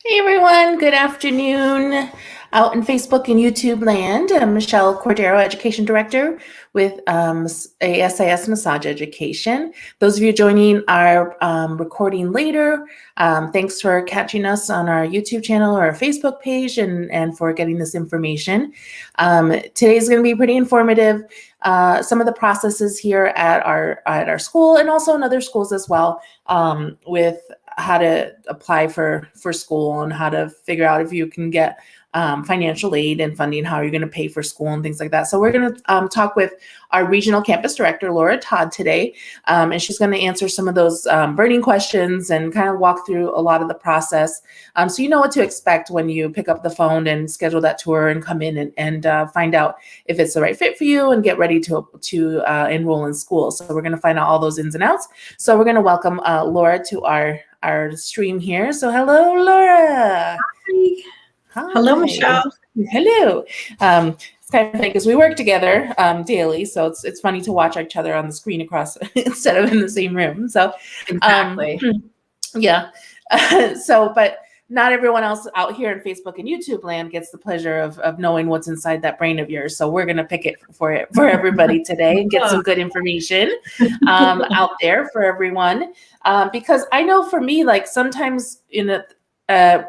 Hey everyone, good afternoon out in Facebook and YouTube land. I'm Michelle Cordero, Education Director with ASIS Massage Education. Those of you joining our recording later, thanks for catching us on our YouTube channel or our Facebook page and for getting this information. Today's going to be pretty informative. Some of the processes here at our school and also in other schools as well, with how to apply for school and how to figure out if you can get financial aid and funding, how you're going to pay for school and things like that. So we're going to talk with our Regional Campus Director, Laura Todd, today, and she's going to answer some of those burning questions and kind of walk through a lot of the process, so you know what to expect when you pick up the phone and schedule that tour and come in and find out if it's the right fit for you and get ready to enroll in school. So we're going to find out all those ins and outs. So we're going to welcome Laura to our stream here. So hello, Laura. Hi. Hello, Michelle. Hello. It's kind of funny because we work together daily, so it's funny to watch each other on the screen across instead of in the same room. So exactly. Yeah. But not everyone else out here in Facebook and YouTube land gets the pleasure of knowing what's inside that brain of yours. So we're going to pick it for everybody today and get some good information out there for everyone. Because I know for me, like sometimes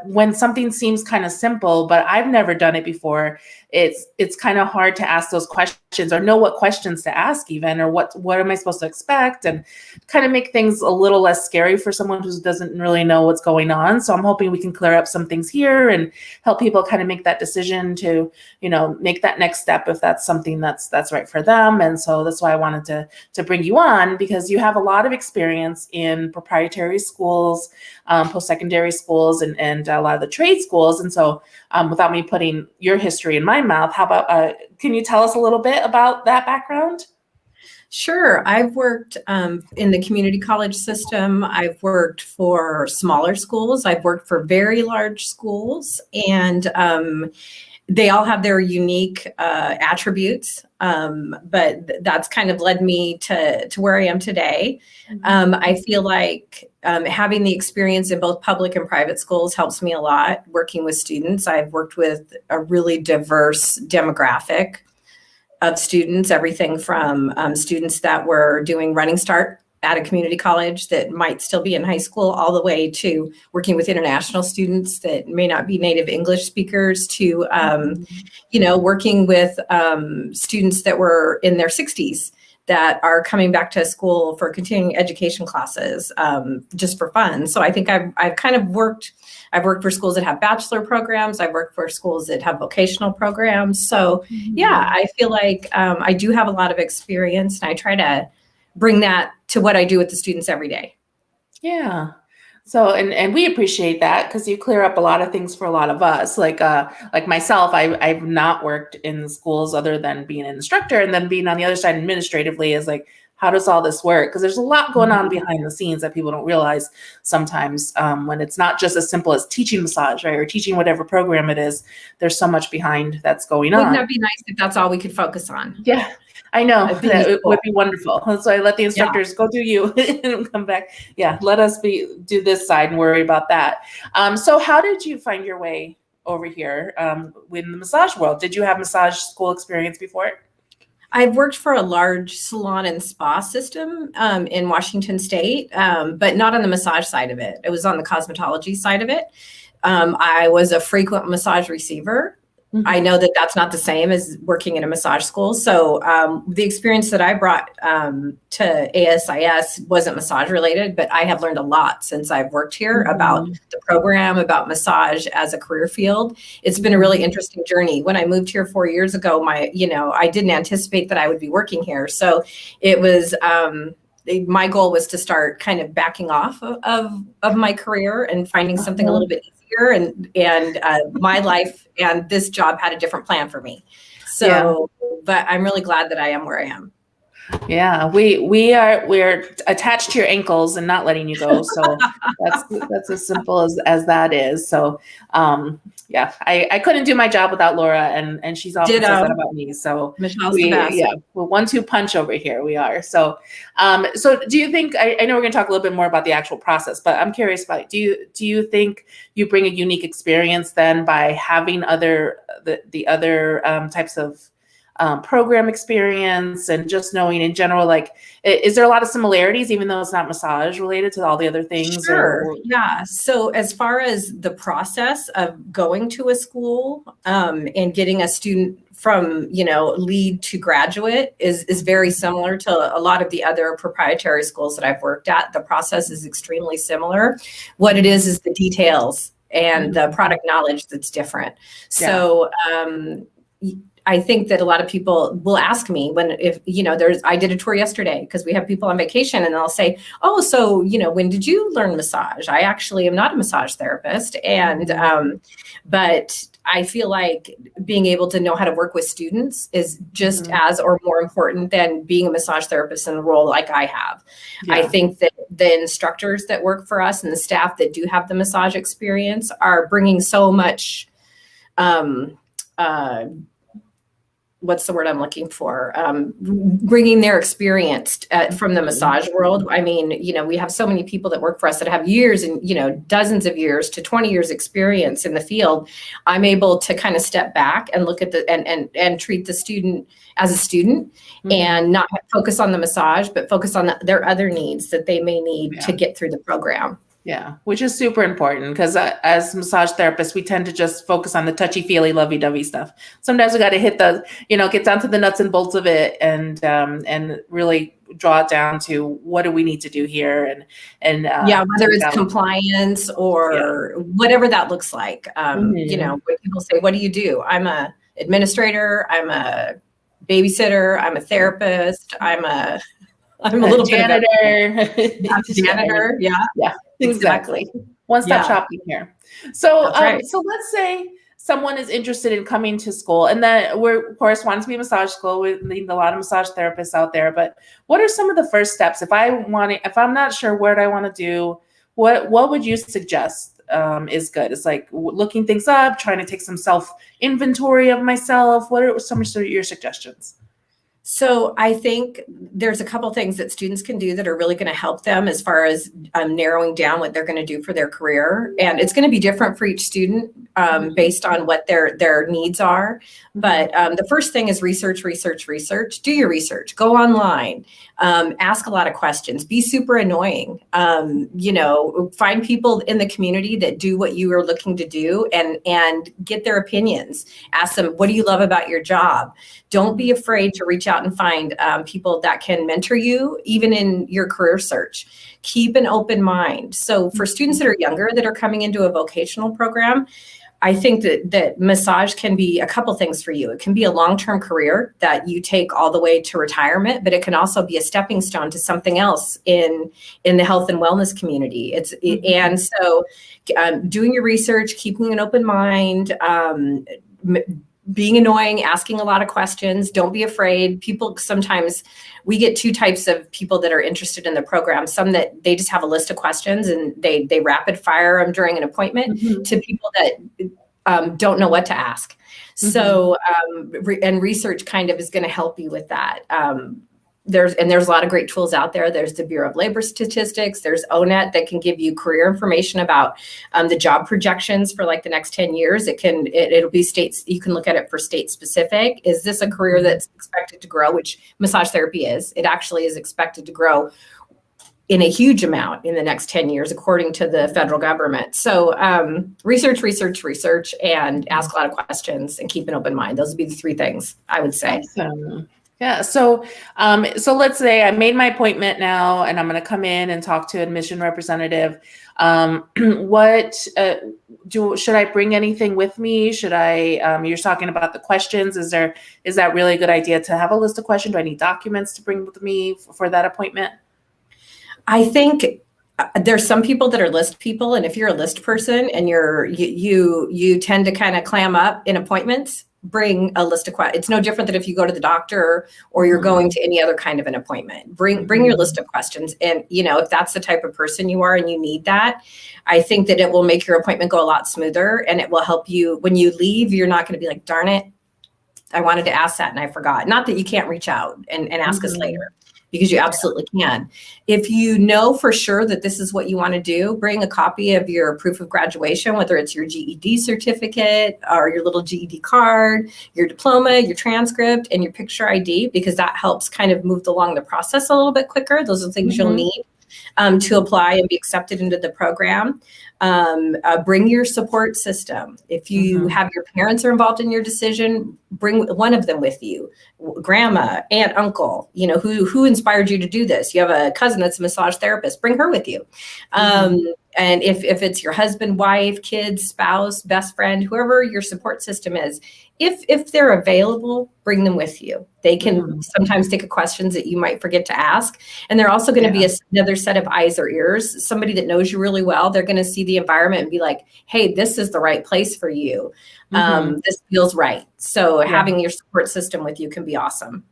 when something seems kind of simple, but I've never done it before, it's kind of hard to ask those questions or know what questions to ask even, or what am I supposed to expect, and kind of make things a little less scary for someone who doesn't really know what's going on. So I'm hoping we can clear up some things here and help people kind of make that decision to, make that next step if that's something that's right for them. And so that's why I wanted to bring you on, because you have a lot of experience in proprietary schools, post-secondary schools, and a lot of the trade schools. And so without me putting your history in my mouth, how about, can you tell us a little bit about that background? Sure. I've worked in the community college system. I've worked for smaller schools. I've worked for very large schools, and they all have their unique attributes, but that's kind of led me to where I am today. I feel like having the experience in both public and private schools helps me a lot working with students. I've worked with a really diverse demographic of students, everything from students that were doing Running Start at a community college that might still be in high school, all the way to working with international students that may not be native English speakers, to working with students that were in their 60s that are coming back to school for continuing education classes, just for fun. So I think I've kind of worked. I've worked for schools that have bachelor programs. I've worked for schools that have vocational programs. So yeah, I feel like I do have a lot of experience, and I try to bring that to what I do with the students every day. Yeah. So, and we appreciate that, because you clear up a lot of things for a lot of us. Like myself, I've not worked in schools other than being an instructor, and then being on the other side administratively is like, how does all this work? Because there's a lot going on behind the scenes that people don't realize sometimes, when it's not just as simple as teaching massage, right? Or teaching whatever program it is. There's so much behind that's going on. Wouldn't that be nice if that's all we could focus on? Yeah. I know that it would be wonderful. So I let the instructors go do you and come back. Yeah, let us do this side and worry about that. So how did you find your way over here in the massage world? Did you have massage school experience before? I've worked for a large salon and spa system in Washington State, but not on the massage side of it. It was on the cosmetology side of it. I was a frequent massage receiver. I know that that's not the same as working in a massage school. So the experience that I brought to ASIS wasn't massage related, but I have learned a lot since I've worked here about the program, about massage as a career field. It's been a really interesting journey. When I moved here 4 years ago, I didn't anticipate that I would be working here. So it was, my goal was to start kind of backing off of my career and finding something a little bit easier. And my life and this job had a different plan for me. So, but I'm really glad that I am where I am. Yeah, we're attached to your ankles and not letting you go. So that's as simple as that is. So yeah, I couldn't do my job without Laura, and she's often says that Ditto. about me. So Michelle's the best. we're 1-2 punch over here. We are. So so do you think I know we're gonna talk a little bit more about the actual process, but I'm curious about do you think you bring a unique experience then by having the other types of program experience and just knowing in general, like, is there a lot of similarities, even though it's not massage related to all the other things? Sure. Yeah. So as far as the process of going to a school and getting a student from, lead to graduate is very similar to a lot of the other proprietary schools that I've worked at. The process is extremely sissimilar. What it is the details and the product knowledge that's different. Yeah. So I think that a lot of people will ask me I did a tour yesterday because we have people on vacation and they'll say, oh, so, when did you learn massage? I actually am not a massage therapist. And, but I feel like being able to know how to work with students is just as or more important than being a massage therapist in a role like I have. Yeah. I think that the instructors that work for us and the staff that do have the massage experience are bringing so much, what's the word I'm looking for? Bringing their experience from the massage world. I mean, we have so many people that work for us that have years and, dozens of years to 20 years experience in the field. I'm able to kind of step back and look at and treat the student as a student and not focus on the massage, but focus on their other needs that they may need to get through the program. Yeah, which is super important because as massage therapists, we tend to just focus on the touchy-feely, lovey-dovey stuff. Sometimes we got to hit get down to the nuts and bolts of it and really draw it down to what do we need to do here and whether it's compliance or whatever that looks like. When people say, "What do you do?" I'm a administrator. I'm a babysitter. I'm a therapist. I'm a little janitor. Janitor. Yeah. Exactly. One-stop shopping here. So, so let's say someone is interested in coming to school, and then we're, of course, wanting to be a massage school. We need a lot of massage therapists out there. But what are some of the first steps if I'm not sure what I want to do? What would you suggest is good? It's like looking things up, trying to take some self-inventory of myself. What are some of your suggestions? So I think there's a couple things that students can do that are really going to help them as far as narrowing down what they're going to do for their career. And it's going to be different for each student based on what their needs are. But the first thing is research. Do your research. Go online. Ask a lot of questions. Be super annoying. Find people in the community that do what you are looking to do and get their opinions. Ask them, what do you love about your job? Don't be afraid to reach out and find people that can mentor you, even in your career search. Keep an open mind. So for students that are younger that are coming into a vocational program, I think that massage can be a couple things for you. It can be a long-term career that you take all the way to retirement, but it can also be a stepping stone to something else in the health and wellness community. And so doing your research, keeping an open mind, being annoying, asking a lot of questions. Don't be afraid. People, sometimes we get two types of people that are interested in the program. Some that they just have a list of questions and they rapid fire them during an appointment to people that don't know what to ask. So, and research kind of is going to help you with that. There's a lot of great tools out there. There's the Bureau of Labor Statistics. There's ONET that can give you career information about the job projections for like the next 10 years. It'll be states. You can look at it for state specific. Is this a career that's expected to grow, which massage therapy is? It actually is expected to grow in a huge amount in the next 10 years, according to the federal government. So research, and ask a lot of questions and keep an open mind. Those would be the three things I would say. Awesome. Yeah. So let's say I made my appointment now and I'm going to come in and talk to an admission representative. Should I bring anything with me? Should I, you're talking about the questions. Is that really a good idea to have a list of questions? Do I need documents to bring with me for that appointment? I think There's some people that are list people, and if you're a list person and you tend to kind of clam up in appointments, bring a list of questions. It's no different than if you go to the doctor or you're going to any other kind of an appointment. Bring your list of questions, and if that's the type of person you are and you need that, I think that it will make your appointment go a lot smoother, and it will help you when you leave. You're not going to be like, darn it, I wanted to ask that and I forgot. Not that you can't reach out and ask us later, because you absolutely can. If you know for sure that this is what you want to do, bring a copy of your proof of graduation, whether it's your GED certificate or your little GED card, your diploma, your transcript, and your picture ID, because that helps kind of move along the process a little bit quicker. Those are things you'll need to apply and be accepted into the program. Bring your support system. If you have your parents are involved in your decision, bring one of them with you. Grandma, aunt, uncle, who inspired you to do this? You have a cousin that's a massage therapist, bring her with you. And if it's your husband, wife, kids, spouse, best friend, whoever your support system is, if they're available, bring them with you. They can sometimes think of questions that you might forget to ask. And they're also going to be another set of eyes or ears, somebody that knows you really well. They're going to see the environment and be like, hey, this is the right place for you. This feels right. So having your support system with you can be awesome.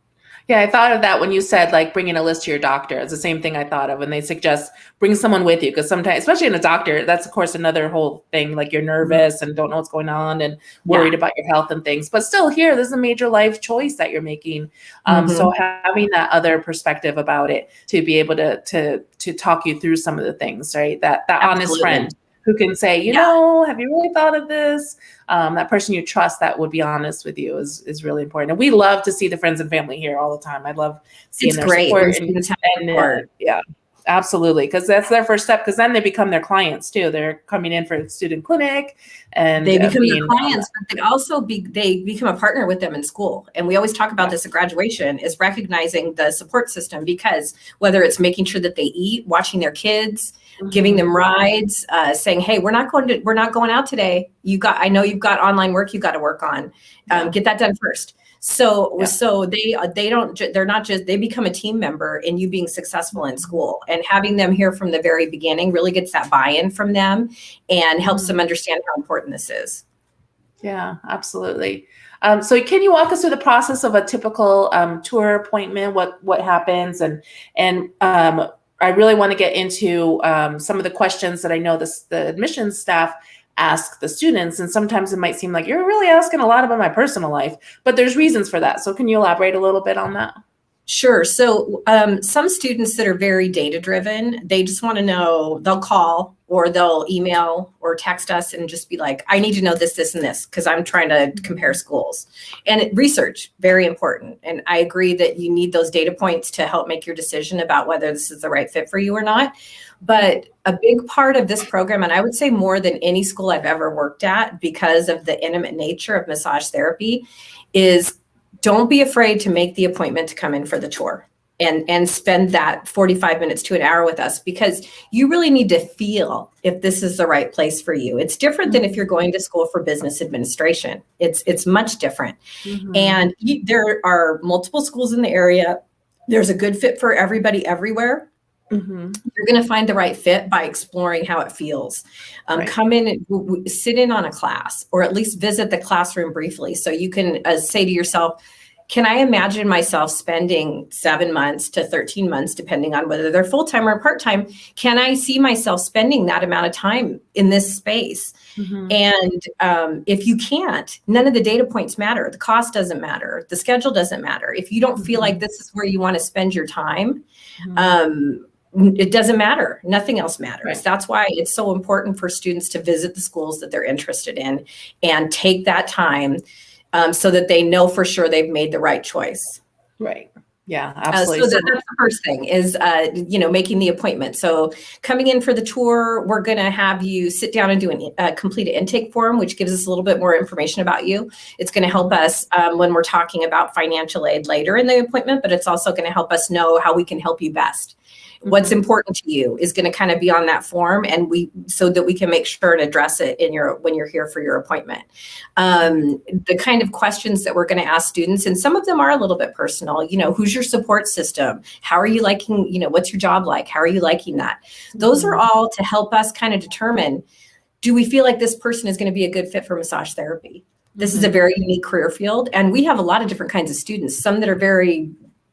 Yeah, I thought of that when you said like bringing a list to your doctor. It's the same thing I thought of when they suggest bring someone with you, because sometimes, especially in a doctor, that's of course another whole thing. Like you're nervous and don't know what's going on and worried about your health and things. But still, here, this is a major life choice that you're making. So having that other perspective about it to be able to talk you through some of the things, right? That honest friend who can say, you know, have you really thought of this? That person you trust that would be honest with you is really important. And we love to see the friends and family here all the time. I love seeing their support. Yeah, absolutely. Because that's their first step, because then they become their clients too. They're coming in for a student clinic and they become their clients, but they also they become a partner with them in school. And we always talk about this at graduation, is recognizing the support system, because whether it's making sure that they eat, watching their kids, giving them rides, saying, hey, we're not going out today. I know you've got online work you got to work on. Get that done first. So they become a team member in you being successful in school, and having them here from the very beginning really gets that buy-in from them and helps them understand how important this is. Yeah, absolutely. So can you walk us through the process of a typical tour appointment? What happens? And I really want to get into some of the questions that I know the admissions staff ask the students. And sometimes it might seem like you're really asking a lot about my personal life, but there's reasons for that. So can you elaborate a little bit on that? Sure. So some students that are very data driven, they just want to know, they'll call or they'll email or text us and just be like, I need to know this, this, and this, because I'm trying to compare schools. And research, very important. And I agree that you need those data points to help make your decision about whether this is the right fit for you or not. But a big part of this program, and I would say more than any school I've ever worked at, because of the intimate nature of massage therapy, is don't be afraid to make the appointment to come in for the tour and spend that 45 minutes to an hour with us, because you really need to feel if this is the right place for you. It's different than if you're going to school for business administration. It's much different. And there are multiple schools in the area. There's a good fit for everybody everywhere. You're going to find the right fit by exploring how it feels. Come in and sit in on a class, or at least visit the classroom briefly, so you can say to yourself, can I imagine myself spending 7 months to 13 months, depending on whether they're full-time or part-time? Can I see myself spending that amount of time in this space? And if you can't, none of the data points matter. The cost doesn't matter. The schedule doesn't matter. If you don't feel like this is where you want to spend your time, it doesn't matter. Nothing else matters. That's why it's so important for students to visit the schools that they're interested in and take that time so that they know for sure they've made the right choice. Right. Yeah, absolutely. So that's the first thing is, making the appointment. So coming in for the tour, we're going to have you sit down and do complete an intake form, which gives us a little bit more information about you. It's going to help us when we're talking about financial aid later in the appointment, but it's also going to help us know how we can help you best. What's important to you is going to kind of be on that form, and so that we can make sure and address it when you're here for your appointment. The kind of questions that we're going to ask students, and some of them are a little bit personal, who's Who's your support system? How are you liking, what's your job like? How are you liking that? Those are all to help us kind of determine, do we feel like this person is going to be a good fit for massage therapy? This is a very unique career field. And we have a lot of different kinds of students, some that are very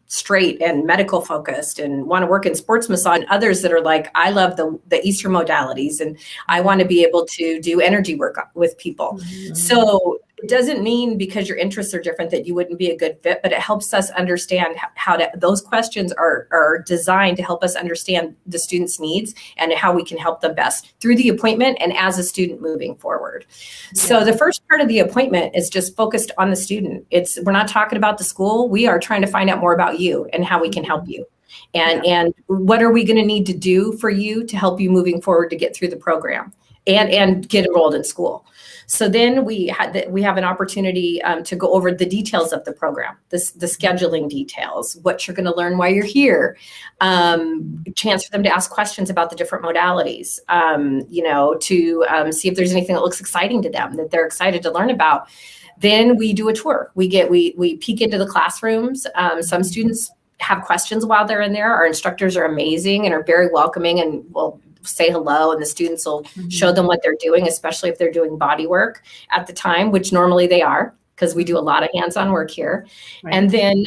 straight and medical focused and want to work in sports massage, and others that are like, I love the Eastern modalities and I want to be able to do energy work with people. So it doesn't mean because your interests are different that you wouldn't be a good fit, but it helps us understand how to, those questions are designed to help us understand the student's needs and how we can help them best through the appointment and as a student moving forward. So the first part of the appointment is just focused on the student. We're not talking about the school. We are trying to find out more about you and how we can help you. And what are we going to need to do for you to help you moving forward to get through the program and get enrolled in school. So then we have an opportunity to go over the details of the program, the scheduling details, what you're going to learn while you're here, chance for them to ask questions about the different modalities, to see if there's anything that looks exciting to them that they're excited to learn about. Then we do a tour. We peek into the classrooms. Some students have questions while they're in there. Our instructors are amazing and are very welcoming and will say hello, and the students will show them what they're doing, especially if they're doing body work at the time, which normally they are, because we do a lot of hands-on work here. Right. And then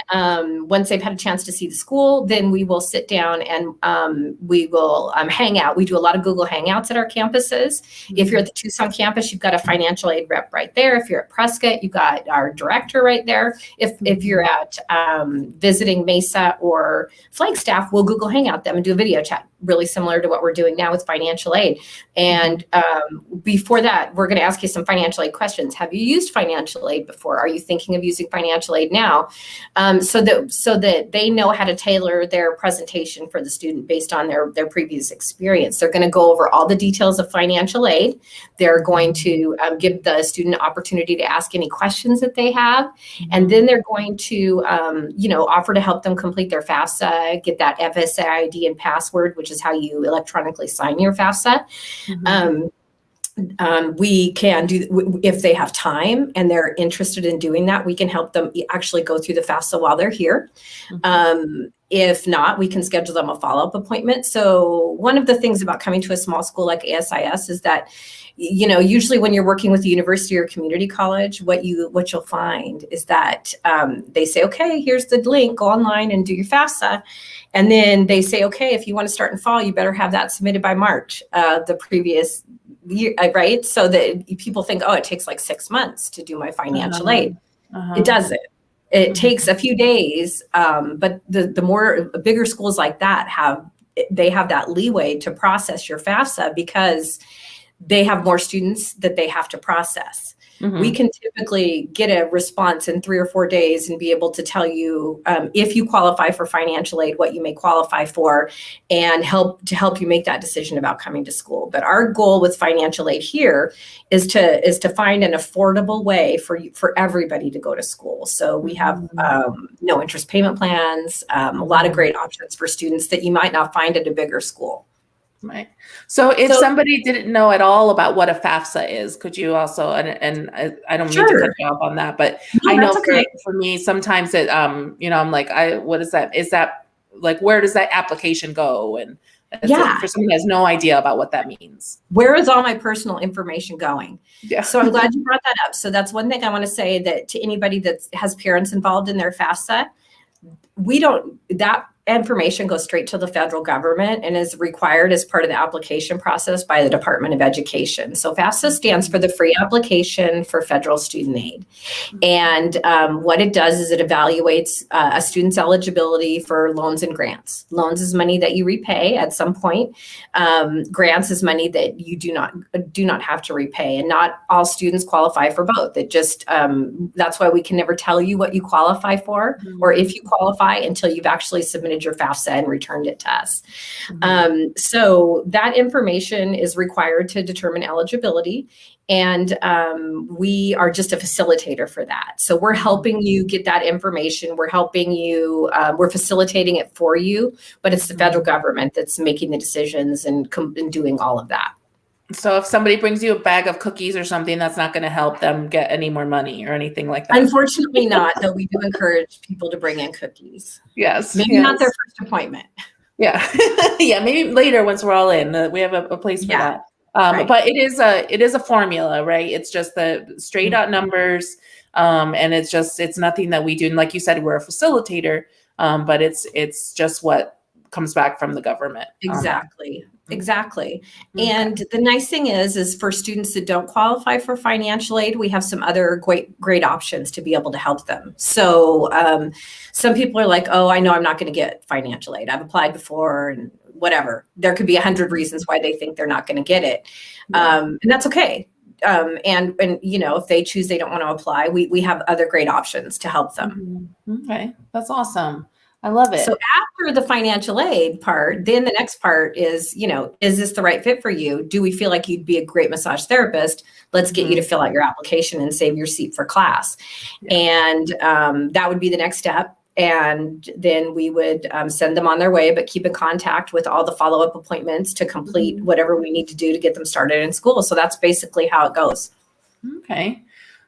once they've had a chance to see the school, then we will sit down and we will hang out. We do a lot of Google Hangouts at our campuses. If you're at the Tucson campus, you've got a financial aid rep right there. If you're at Prescott, you've got our director right there. If you're at visiting Mesa or Flagstaff, we'll Google Hangout them and do a video chat, really similar to what we're doing now with financial aid. And before that, we're going to ask you some financial aid questions. Have you used financial aid before? Are you thinking of using financial aid now? So that they know how to tailor their presentation for the student based on their previous experience. They're going to go over all the details of financial aid. They're going to give the student an opportunity to ask any questions that they have. And then they're going to, offer to help them complete their FAFSA, get that FSA ID and password, which is how you electronically sign your FAFSA. We can do, if they have time and they're interested in doing that, we can help them actually go through the FAFSA while they're here. If not, we can schedule them a follow-up appointment. So one of the things about coming to a small school like ASIS is that, usually when you're working with a university or community college, what you'll find is that they say, okay, here's the link, go online and do your FAFSA. And then they say, okay, if you want to start in fall, you better have that submitted by March the previous year, right? So that people think, oh, it takes like 6 months to do my financial aid. It doesn't. It takes a few days, but the bigger schools like that have that leeway to process your FAFSA because they have more students that they have to process. We can typically get a response in 3 or 4 days and be able to tell you if you qualify for financial aid, what you may qualify for, and help you make that decision about coming to school. But our goal with financial aid here is to find an affordable way for everybody to go to school. So we have no interest payment plans, a lot of great options for students that you might not find at a bigger school. Right. So if somebody didn't know at all about what a FAFSA is, could you also, and I don't mean to cut you off on that, but I know for me, sometimes it, I'm like, what is that? Is that like, where does that application go? And for someone who has no idea about what that means. Where is all my personal information going? Yeah. So I'm glad you brought that up. So that's one thing I want to say, that to anybody that has parents involved in their FAFSA, that information goes straight to the federal government and is required as part of the application process by the Department of Education. So FAFSA stands for the Free Application for Federal Student Aid. And what it does is it evaluates a student's eligibility for loans and grants. Loans is money that you repay at some point. Grants is money that you do not have to repay. And not all students qualify for both. It just, that's why we can never tell you what you qualify for or if you qualify until you've actually submitted your FAFSA and returned it to us. So that information is required to determine eligibility. And we are just a facilitator for that. So we're helping you get that information. We're helping you, we're facilitating it for you, but it's the federal government that's making the decisions and doing all of that. So if somebody brings you a bag of cookies or something, that's not going to help them get any more money or anything like that. Unfortunately not, though we do encourage people to bring in cookies. Yes. Maybe not their first appointment. Yeah. Yeah. Maybe later once we're all in, we have a place for that. Right. But it is a formula, right? It's just the straight out numbers. And it's nothing that we do. And like you said, we're a facilitator, but it's just what comes back from the government. Exactly. Exactly. Okay. And the nice thing is for students that don't qualify for financial aid, we have some other great options to be able to help them. So some people are like, oh, I know I'm not going to get financial aid. I've applied before and whatever. There could be 100 reasons why they think they're not going to get it. And that's okay. And if they choose they don't want to apply, we have other great options to help them. Okay. That's awesome. I love it. So after the financial aid part, then the next part is, is this the right fit for you? Do we feel like you'd be a great massage therapist? Let's get you to fill out your application and save your seat for class. And that would be the next step. And then we would send them on their way, but keep in contact with all the follow-up appointments to complete whatever we need to do to get them started in school. So that's basically how it goes. Okay.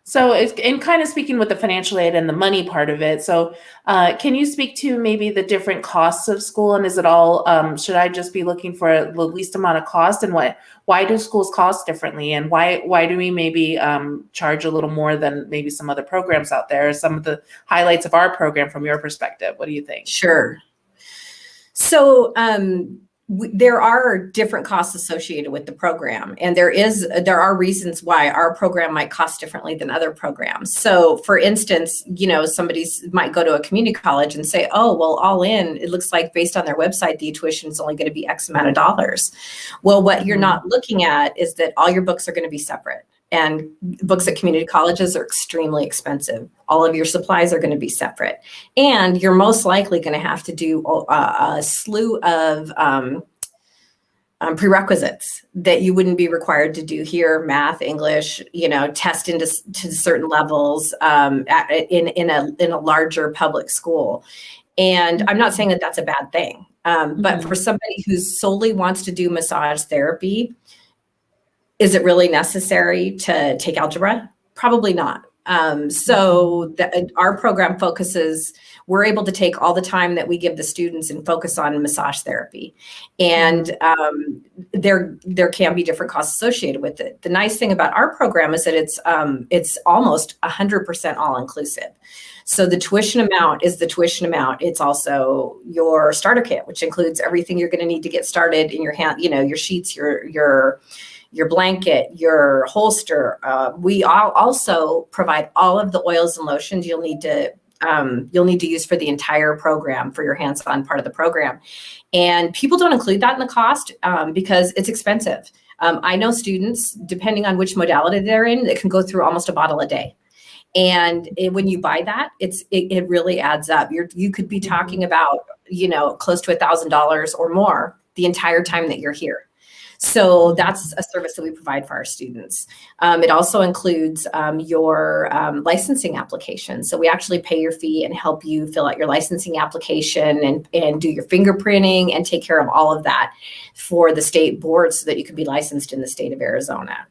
So in kind of speaking with the financial aid and the money part of it, so can you speak to maybe the different costs of school, and is it all, should I just be looking for the least amount of cost, and why do schools cost differently, and why do we maybe charge a little more than maybe some other programs out there? Some of the highlights of our program from your perspective, what do you think? Sure. So there are different costs associated with the program, and there are reasons why our program might cost differently than other programs. So for instance, somebody might go to a community college and say, oh, well, all in, it looks like based on their website, the tuition is only going to be X amount of dollars. Well, what you're not looking at is that all your books are going to be separate. And books at community colleges are extremely expensive. All of your supplies are going to be separate. And you're most likely going to have to do a slew of prerequisites that you wouldn't be required to do here: math, English, test to certain levels in a larger public school. And I'm not saying that that's a bad thing. But for somebody who solely wants to do massage therapy, is it really necessary to take algebra? Probably not. So our program focuses, we're able to take all the time that we give the students and focus on massage therapy. And there can be different costs associated with it. The nice thing about our program is that it's almost 100% all inclusive. So the tuition amount is the tuition amount. It's also your starter kit, which includes everything you're going to need to get started in your hand, your sheets, your blanket, your holster. We also provide all of the oils and lotions you'll need to use for the entire program, for your hands-on part of the program. And people don't include that in the cost because it's expensive. I know students, depending on which modality they're in, that can go through almost a bottle a day. And when you buy that, it really adds up. You could be talking about, close to $1,000 or more the entire time that you're here. So that's a service that we provide for our students. It also includes your licensing application. So we actually pay your fee and help you fill out your licensing application and do your fingerprinting and take care of all of that for the state board so that you can be licensed in the state of Arizona.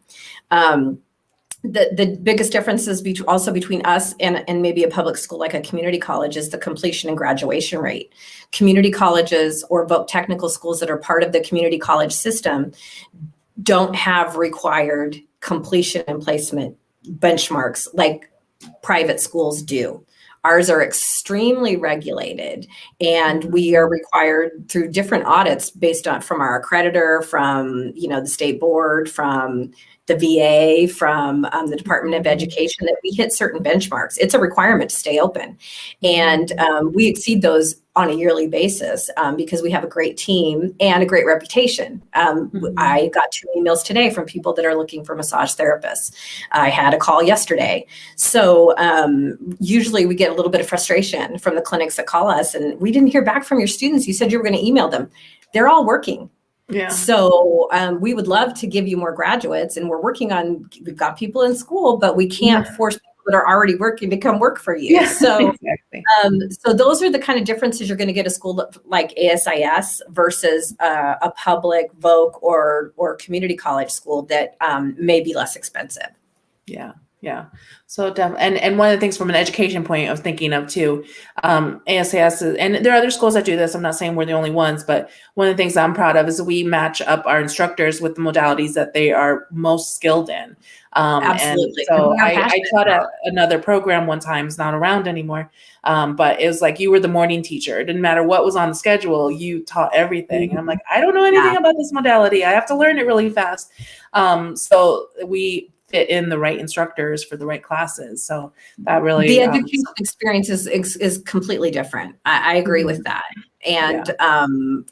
The biggest differences also between us and maybe a public school like a community college is the completion and graduation rate. Community colleges or voc technical schools that are part of the community college system don't have required completion and placement benchmarks like private schools do. Ours are extremely regulated, and we are required through different audits based on from our accreditor, from the state board, from the VA, from the Department of Education, that we hit certain benchmarks. It's a requirement to stay open. And we exceed those on a yearly basis because we have a great team and a great reputation. I got 2 emails today from people that are looking for massage therapists. I had a call yesterday. So usually we get a little bit of frustration from the clinics that call us, and we didn't hear back from your students. You said you were going to email them. They're all working. Yeah. So we would love to give you more graduates, and we've got people in school, but we can't force people that are already working to come work for you. Yeah, So, exactly. so those are the kind of differences you're going to get a school like ASIS versus a public voc or community college school that may be less expensive. Yeah. Yeah. So and one of the things from an education point of thinking of too, ASAS and there are other schools that do this. I'm not saying we're the only ones, but one of the things I'm proud of is we match up our instructors with the modalities that they are most skilled in. Absolutely. And so I taught at another program one time, it's not around anymore. But it was like you were the morning teacher. It didn't matter what was on the schedule, you taught everything. And I'm like, I don't know anything about this modality. I have to learn it really fast. So we fit in the right instructors for the right classes. So that really the education experience is completely different. I agree with that. And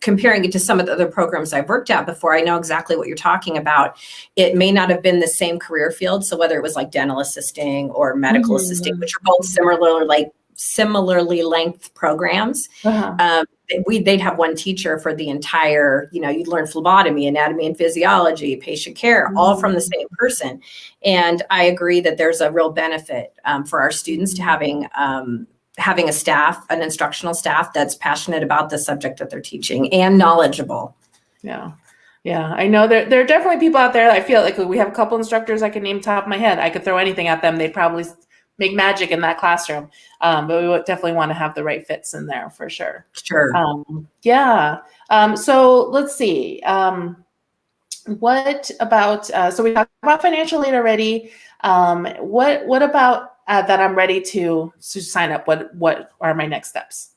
comparing it to some of the other programs I've worked at before, I know exactly what you're talking about. It may not have been the same career field. So whether it was like dental assisting or medical assisting, which are both similarly length programs, they'd have one teacher for the entire, you'd learn phlebotomy, anatomy and physiology, patient care, all from the same person. And I agree that there's a real benefit for our students to having a staff, an instructional staff that's passionate about the subject that they're teaching and knowledgeable. Yeah. Yeah. I know there are definitely people out there that I feel like we have a couple instructors I can name top of my head. I could throw anything at them. They'd probably make magic in that classroom. But we would definitely want to have the right fits in there for sure. Sure. So let's see. What about, so we talked about financial aid already. What about that I'm ready to sign up? What are my next steps?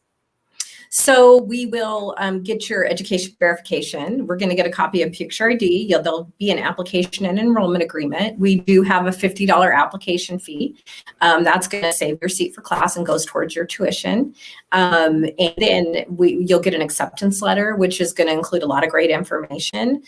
So we will get your education verification. We're going to get a copy of Picture ID. There'll be an application and enrollment agreement. We do have a $50 application fee. That's going to save your seat for class and goes towards your tuition. And then you'll get an acceptance letter, which is going to include a lot of great information.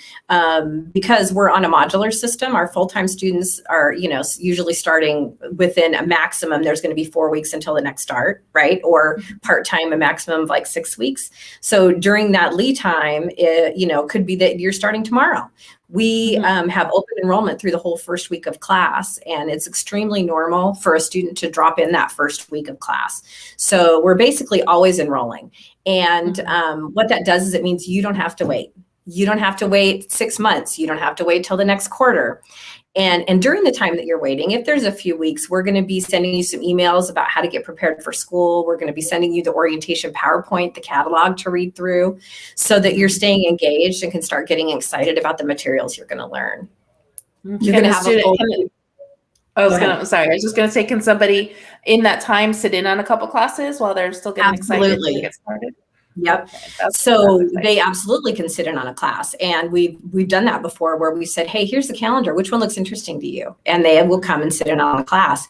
Because we're on a modular system, our full-time students are, usually starting within a maximum, there's going to be 4 weeks until the next start, right? Or part-time, a maximum of like 6 weeks. So during that lead time, it could be that you're starting tomorrow. We have open enrollment through the whole first week of class, and it's extremely normal for a student to drop in that first week of class. So we're basically always enrolling. And what that does is it means you don't have to wait. You don't have to wait 6 months. You don't have to wait till the next quarter. And during the time that you're waiting, if there's a few weeks, we're going to be sending you some emails about how to get prepared for school. We're going to be sending you the orientation PowerPoint, the catalog to read through, so that you're staying engaged and can start getting excited about the materials you're going to learn. You're going to have I was just going to say, can somebody in that time sit in on a couple classes while they're still getting excited to get started? Yep. Okay, so they absolutely can sit in on a class. And we've done that before where we said, hey, here's the calendar. Which one looks interesting to you? And they will come and sit in on a class.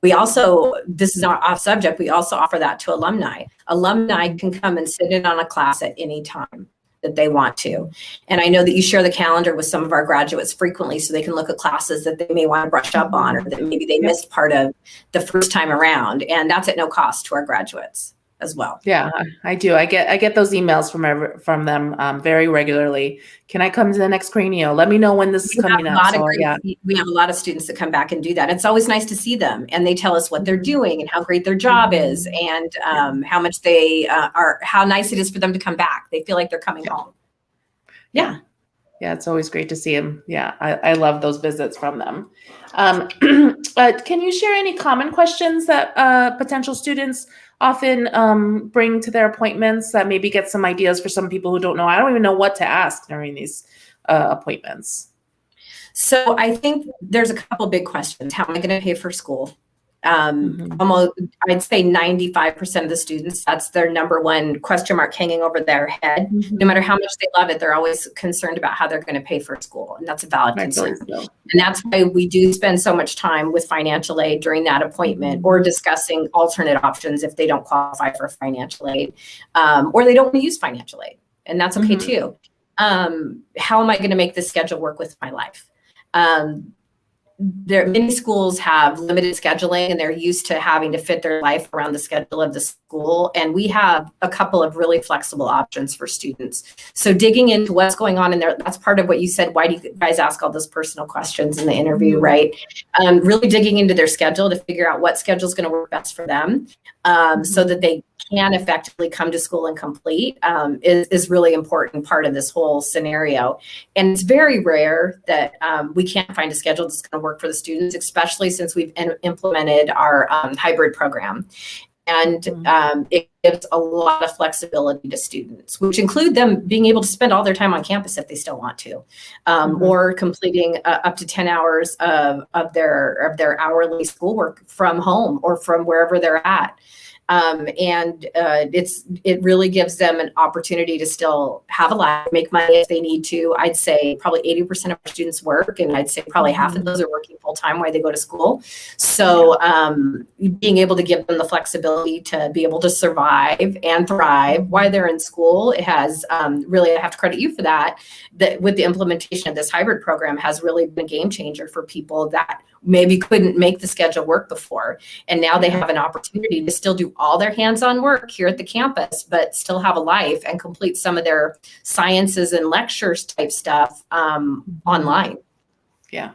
We also, this is not off subject, we also offer that to alumni. Alumni can come and sit in on a class at any time that they want to. And I know that you share the calendar with some of our graduates frequently so they can look at classes that they may want to brush up on or that maybe they missed part of the first time around. And that's at no cost to our graduates as well. Yeah, I do. I get those emails from them very regularly. Can I come to the next Cranio? Let me know when this is coming up. We have a lot of students that come back and do that. It's always nice to see them, and they tell us what they're doing and how great their job is, and how much how nice it is for them to come back. They feel like they're coming home. Yeah, it's always great to see them. Yeah, I love those visits from them. Can you share any common questions that potential students often bring to their appointments that maybe get some ideas for some people who don't know? I don't even know what to ask during these appointments. So I think there's a couple big questions. How am I going to pay for school? Almost, I'd say 95% of the students, that's their number one question mark hanging over their head. No matter how much they love it, they're always concerned about how they're going to pay for school. And that's a valid concern. And that's why we do spend so much time with financial aid during that appointment, or discussing alternate options if they don't qualify for financial aid, or they don't want to use financial aid. And that's okay too. How am I going to make this schedule work with my life? many schools have limited scheduling and they're used to having to fit their life around the schedule of the school. And we have a couple of really flexible options for students. So digging into what's going on in there, that's part of what you said. Why do you guys ask all those personal questions in the interview, right? Really digging into their schedule to figure out what schedule is going to work best for them, so that they can effectively come to school and complete, is really important part of this whole scenario. And it's very rare that we can't find a schedule that's going to work for the students, especially since we've implemented our hybrid program. And it gives a lot of flexibility to students, which include them being able to spend all their time on campus if they still want to, or completing up to 10 hours of their hourly schoolwork from home or from wherever they're at. It really gives them an opportunity to still have a life, make money if they need to. I'd say probably 80% of our students work, and I'd say probably half of those are working full time while they go to school. So being able to give them the flexibility to be able to survive and thrive while they're in school, it has really, I have to credit you for that with the implementation of this hybrid program has really been a game changer for people that maybe couldn't make the schedule work before. And now they have an opportunity to still do all their hands-on work here at the campus, but still have a life and complete some of their sciences and lectures type stuff online. Yeah.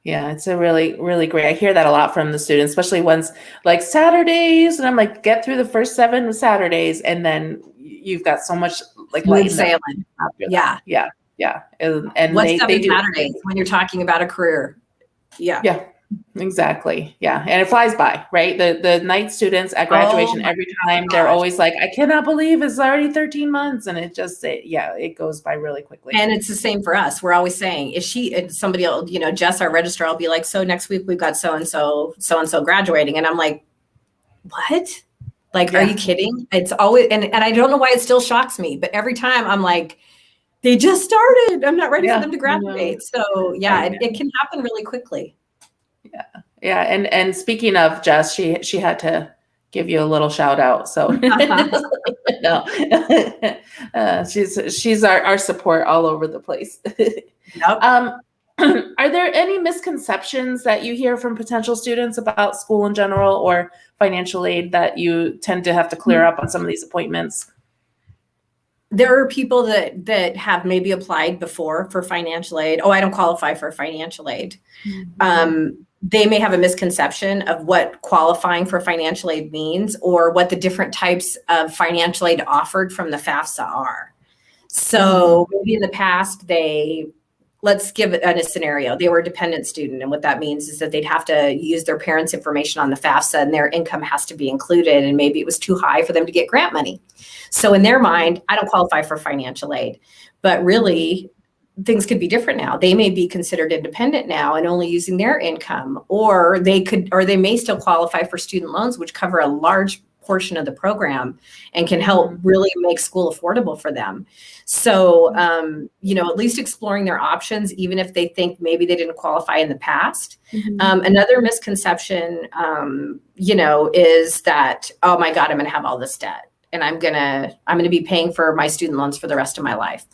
Yeah, it's a really, really great. I hear that a lot from the students, especially ones like Saturdays. And I'm like, get through the first 7 Saturdays, and then you've got so much like light sailing. Yeah. And what's 7 Saturdays when you're talking about a career? Yeah, exactly. Yeah. And it flies by, right? The night students at graduation, every time they're always like, I cannot believe it's already 13 months. And it goes by really quickly. And it's the same for us. We're always saying, somebody will, Jess, our registrar, will be like, so next week we've got so-and-so graduating. And I'm like, what? Like, are you kidding? It's always, and I don't know why it still shocks me, but every time I'm like, they just started. I'm not ready for them to graduate. So it can happen really quickly. Yeah. And speaking of Jess, she had to give you a little shout out. So no, she's our support all over the place. Yep. Are there any misconceptions that you hear from potential students about school in general or financial aid that you tend to have to clear up on some of these appointments? There are people that have maybe applied before for financial aid. Oh, I don't qualify for financial aid. They may have a misconception of what qualifying for financial aid means or what the different types of financial aid offered from the FAFSA are. So maybe in the past, let's give it a scenario. They were a dependent student. And what that means is that they'd have to use their parents' information on the FAFSA and their income has to be included. And maybe it was too high for them to get grant money. So in their mind, I don't qualify for financial aid, but really things could be different now. They may be considered independent now and only using their income, or they may still qualify for student loans, which cover a large portion of the program and can help really make school affordable for them. So, at least exploring their options, even if they think maybe they didn't qualify in the past. Another misconception, is that, oh my God, I'm going to have all this debt and I'm going to be paying for my student loans for the rest of my life.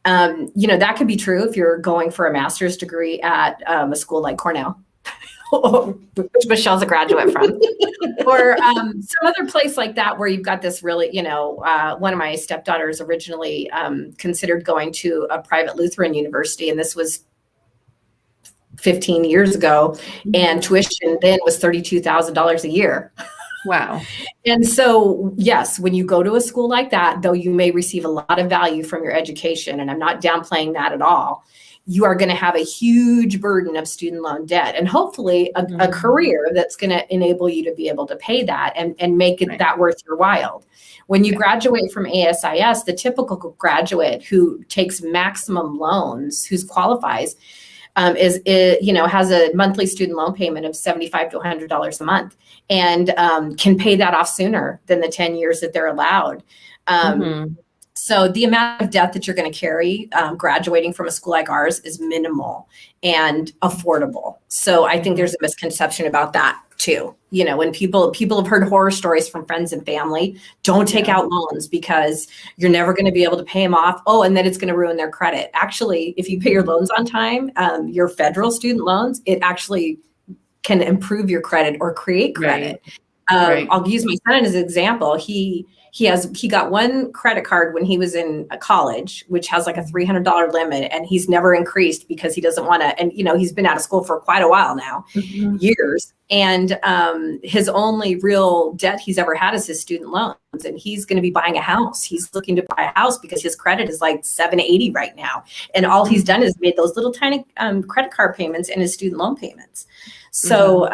That could be true if you're going for a master's degree at a school like Cornell, which Michelle's a graduate from, or some other place like that where you've got this really, one of my stepdaughters originally considered going to a private Lutheran university, and this was 15 years ago, and tuition then was $32,000 a year. Wow. And so, yes, when you go to a school like that, though you may receive a lot of value from your education, and I'm not downplaying that at all, you are going to have a huge burden of student loan debt and hopefully a career that's going to enable you to be able to pay that and make it that worth your while. When you graduate from ASIS, the typical graduate who takes maximum loans, who qualifies, has a monthly student loan payment of $75 to $100 a month and can pay that off sooner than the 10 years that they're allowed. So the amount of debt that you're going to carry graduating from a school like ours is minimal and affordable. So I think there's a misconception about that too. You know, when people have heard horror stories from friends and family, don't take out loans because you're never going to be able to pay them off. Oh, and then it's going to ruin their credit. Actually, if you pay your loans on time, your federal student loans, it actually can improve your credit or create credit. Right. I'll use my son as an example. He got one credit card when he was in college, which has like a $300 limit, and he's never increased because he doesn't want to. And you know, he's been out of school for quite a while now, years. And his only real debt he's ever had is his student loans, and he's going to be buying a house. He's looking to buy a house because his credit is like 780 right now, and all he's done is made those little tiny credit card payments and his student loan payments. So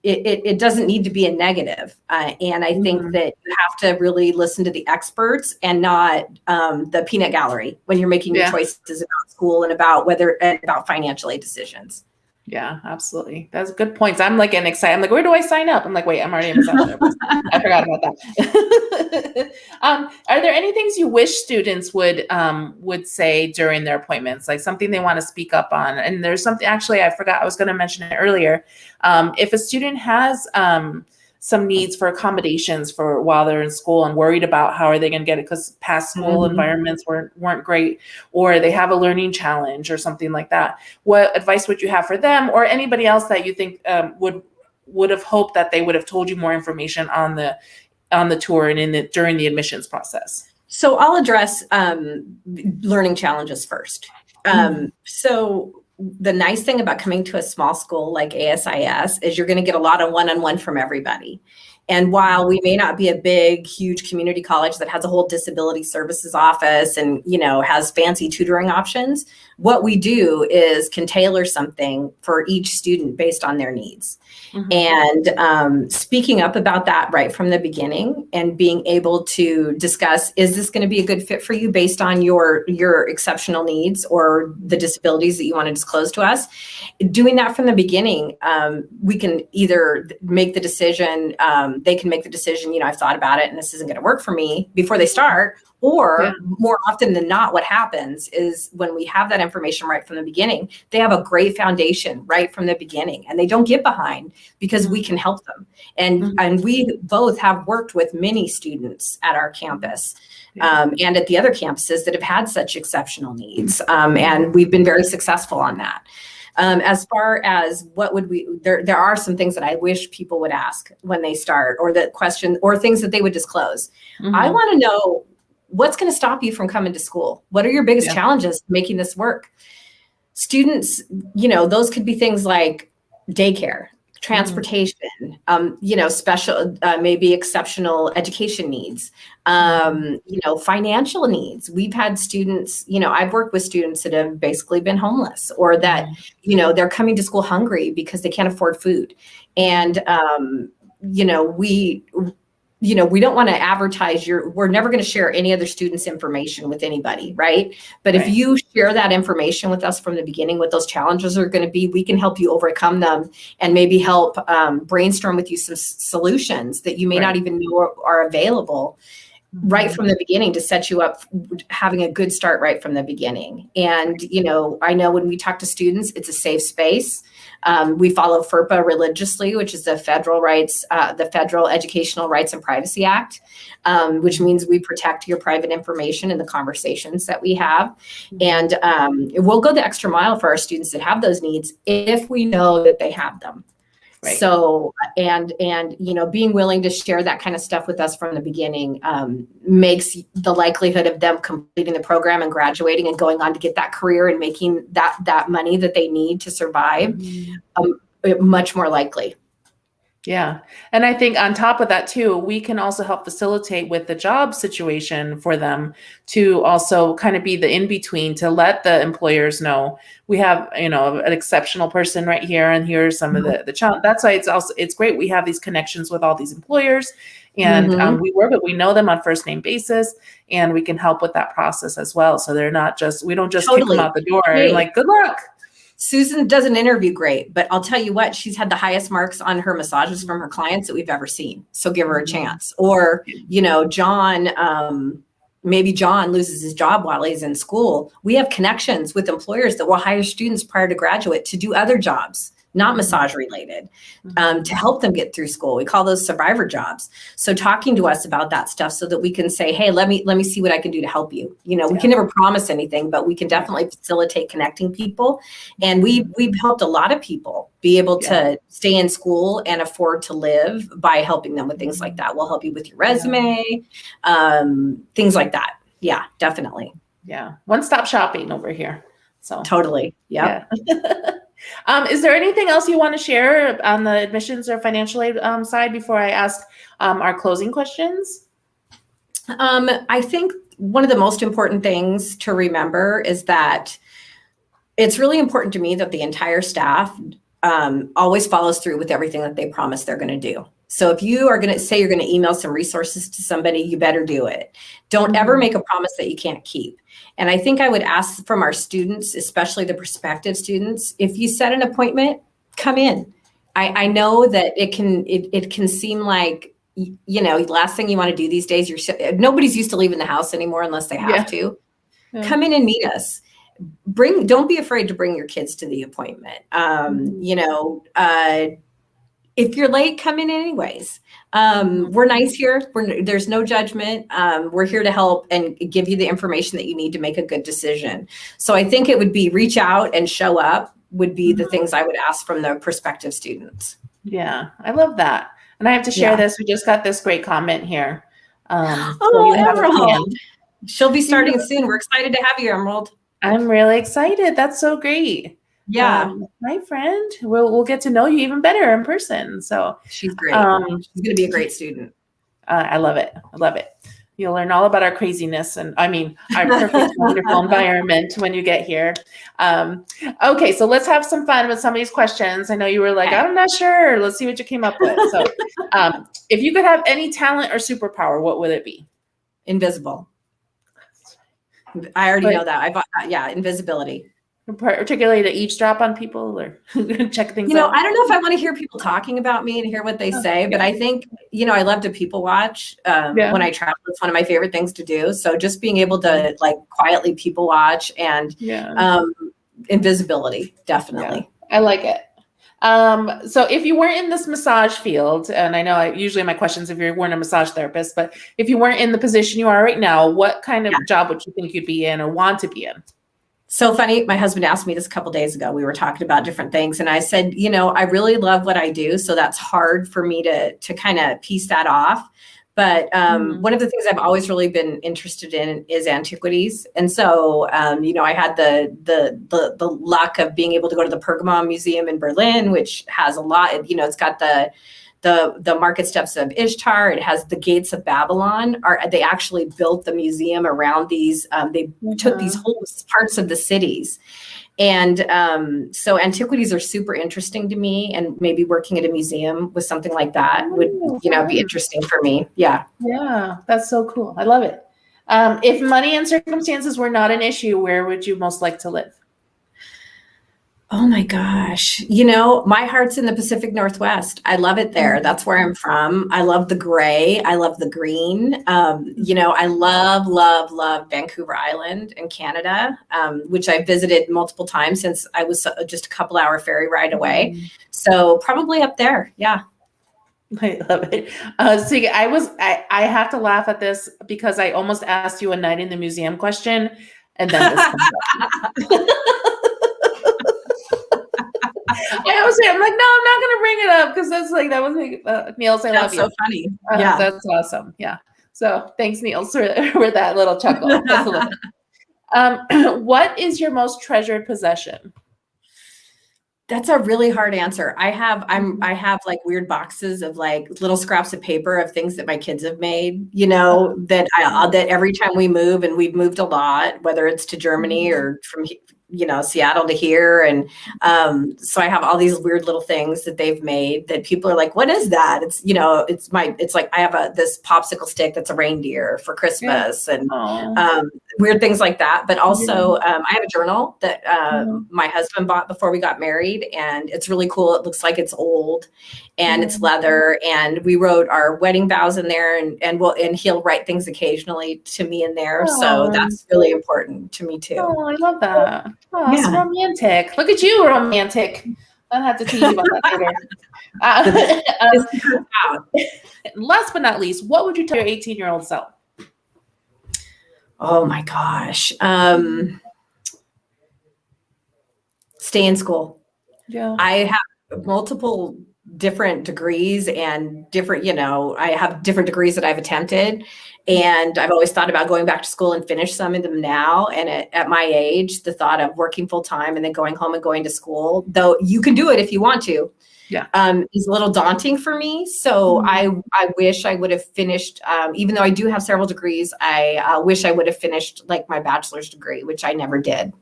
it doesn't need to be a negative. And I think that you have to really listen to the experts and not the peanut gallery when you're making your choices about school and about about financial aid decisions. Yeah, absolutely. That's good points. I'm like getting excited. I'm like, where do I sign up? I'm like, wait, I'm already in massage therapist. I forgot about that. Are there any things you wish students would say during their appointments, like something they want to speak up on? And there's something, actually, I forgot, I was going to mention it earlier. If a student has some needs for accommodations for while they're in school and worried about how are they going to get it because past school environments weren't great, or they have a learning challenge or something like that, what advice would you have for them or anybody else that you think would have hoped that they would have told you more information on the tour and during the admissions process? So I'll address learning challenges first. So the nice thing about coming to a small school like ASIS is you're going to get a lot of one-on-one from everybody. And while we may not be a big, huge community college that has a whole disability services office and, you know, has fancy tutoring options, what we do is can tailor something for each student based on their needs. And speaking up about that right from the beginning and being able to discuss, is this going to be a good fit for you based on your exceptional needs or the disabilities that you want to disclose to us? Doing that from the beginning, we can either make the decision, they can make the decision, you know, I've thought about it and this isn't going to work for me before they start. Or more often than not, what happens is when we have that information right from the beginning, they have a great foundation right from the beginning and they don't get behind because we can help them. And we both have worked with many students at our campus and at the other campuses that have had such exceptional needs. And we've been very successful on that. As far as what would there are some things that I wish people would ask when they start, or that question, or things that they would disclose. I want to know, what's going to stop you from coming to school? What are your biggest challenges making this work? Students, you know, those could be things like daycare, transportation, you know, special, maybe exceptional education needs, you know, financial needs. We've had students, you know, I've worked with students that have basically been homeless, or that, you know, they're coming to school hungry because they can't afford food. And, we don't want to advertise we're never going to share any other student's information with anybody, right? But if you share that information with us from the beginning, what those challenges are going to be, we can help you overcome them and maybe help brainstorm with you some solutions that you may not even know are available right from the beginning to set you up having a good start right from the beginning. And, you know, I know when we talk to students, it's a safe space. We follow FERPA religiously, which is the federal Educational Rights and Privacy Act, which means we protect your private information in the conversations that we have. And we'll go the extra mile for our students that have those needs if we know that they have them. So, and, you know, being willing to share that kind of stuff with us from the beginning makes the likelihood of them completing the program and graduating and going on to get that career and making that money that they need to survive much more likely. Yeah. And I think on top of that too, we can also help facilitate with the job situation for them to also kind of be the in-between to let the employers know we have, you know, an exceptional person right here. And here's some of the challenge. That's why it's great. We have these connections with all these employers and we know them on first name basis, and we can help with that process as well. So they're not we don't just kick them out the door and like, good luck. Susan doesn't interview great, but I'll tell you what, she's had the highest marks on her massages from her clients that we've ever seen. So give her a chance. Or, you know, John, maybe John loses his job while he's in school. We have connections with employers that will hire students prior to graduate to do other jobs, not massage related, to help them get through school. We call those survivor jobs. So talking to us about that stuff so that we can say, hey, let me see what I can do to help you. You know, we can never promise anything, but we can definitely facilitate connecting people. And we've helped a lot of people be able to stay in school and afford to live by helping them with things like that. We'll help you with your resume, things like that. Yeah, definitely. Yeah. One-stop shopping over here. So totally. Yeah. Is there anything else you want to share on the admissions or financial aid side before I ask our closing questions? I think one of the most important things to remember is that it's really important to me that the entire staff always follows through with everything that they promise they're going to do. So if you are going to say you're going to email some resources to somebody, you better do it. Don't ever make a promise that you can't keep. And I think I would ask from our students, especially the prospective students, if you set an appointment, come in. I know that it can seem like, you know, last thing you want to do these days, nobody's used to leaving the house anymore unless they have to. Come in and meet us. Don't be afraid to bring your kids to the appointment. You know, if you're late, come in anyways. We're nice here. There's no judgment. We're here to help and give you the information that you need to make a good decision. So I think it would be reach out and show up would be the things I would ask from the prospective students. Yeah, I love that. And I have to share this. We just got this great comment here. Emerald. She'll be starting soon. We're excited to have you, Emerald. I'm really excited. That's so great. Yeah. My friend, we'll get to know you even better in person. So she's great. She's going to be a great student. I love it. I love it. You'll learn all about our craziness and our perfect, wonderful environment when you get here. Okay, so let's have some fun with some of these questions. I know you were like, I'm not sure. Let's see what you came up with. So if you could have any talent or superpower, what would it be? Invisible. I already know that. Invisibility. Particularly to eavesdrop on people or check things out? I don't know if I want to hear people talking about me and hear what they say, but I think, I love to people watch when I travel. It's one of my favorite things to do. So just being able to like quietly people watch and invisibility, definitely. Yeah, I like it. So if you weren't in this massage field, and I know usually my questions if you weren't a massage therapist, but if you weren't in the position you are right now, what kind of job would you think you'd be in or want to be in? So funny. My husband asked me this a couple of days ago. We were talking about different things. And I said, I really love what I do. So that's hard for me to kind of piece that off. But one of the things I've always really been interested in is antiquities. And so, I had the luck of being able to go to the Pergamon Museum in Berlin, which has a lot, it's got the market steps of Ishtar. It has the gates of Babylon. They actually built the museum around these. They took these whole parts of the cities. And so antiquities are super interesting to me, and maybe working at a museum with something like that would, be interesting for me. Yeah. Yeah. That's so cool. I love it. If money and circumstances were not an issue, where would you most like to live? Oh my gosh. My heart's in the Pacific Northwest. I love it there. That's where I'm from. I love the gray. I love the green. I love Vancouver Island in Canada, which I visited multiple times since I was just a couple hour ferry ride away. So probably up there. Yeah. I love it. See, I have to laugh at this because I almost asked you a night in the museum question, and then this comes up. I'm like, no, I'm not going to bring it up because that's like, that was Niels, I love you. That's so funny. Yeah. That's awesome. Yeah. So thanks, Niels, for that little chuckle. What is your most treasured possession? That's a really hard answer. I have like weird boxes of like little scraps of paper of things that my kids have made, that every time we move, and we've moved a lot, whether it's to Germany or from Seattle to here. And so I have all these weird little things that they've made that people are like, what is that? It's like I have this popsicle stick that's a reindeer for Christmas, and weird things like that. But also I have a journal that my husband bought before we got married, and it's really cool. It looks like it's old, and it's leather, and we wrote our wedding vows in there, and he'll write things occasionally to me in there. So that's really important to me too. Oh, I love that. Oh, it's romantic. Look at you, romantic. I'll have to teach you about that later. Last but not least, what would you tell your 18-year-old self? Oh my gosh. Stay in school. Yeah. I have multiple different degrees and different, I have different degrees that I've attempted. And I've always thought about going back to school and finish some of them now. And at my age, the thought of working full time and then going home and going to school, though you can do it if you want to, is a little daunting for me. So I wish I would have finished, even though I do have several degrees, I wish I would have finished like my bachelor's degree, which I never did.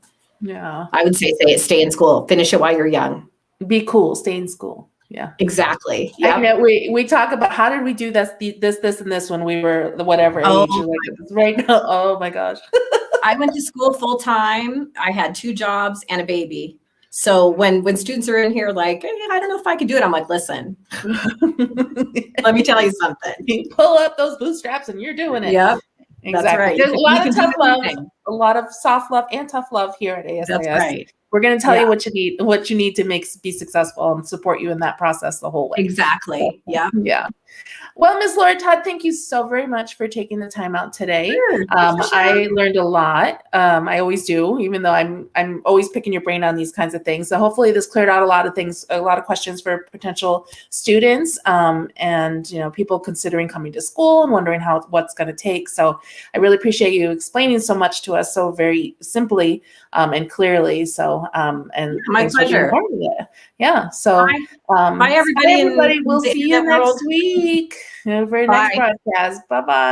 Yeah. I would say stay in school, finish it while you're young. Be cool, stay in school. Yeah, exactly. Yeah, we talk about how did we do this, and this when we were whatever age. Right now, oh my gosh. I went to school full time. I had 2 jobs and a baby. So when students are in here like, hey, I don't know if I could do it, I'm like, listen, let me tell you something. You pull up those bootstraps and you're doing it. Yep. Exactly. That's right. There's a lot of tough love, a lot of soft love and tough love here at ASIS. That's right. We're going to tell you what you need to be successful and support you in that process the whole way. Exactly. Yeah. Yeah. Well, Ms. Laura Todd, thank you so very much for taking the time out today. Sure. I learned a lot. I always do, even though I'm always picking your brain on these kinds of things. So hopefully this cleared out a lot of things, a lot of questions for potential students and people considering coming to school and wondering what's going to take. So I really appreciate you explaining so much to us so very simply and clearly. So and my pleasure. Yeah. So bye everybody. We'll see you next week. Have a very nice broadcast. Bye-bye.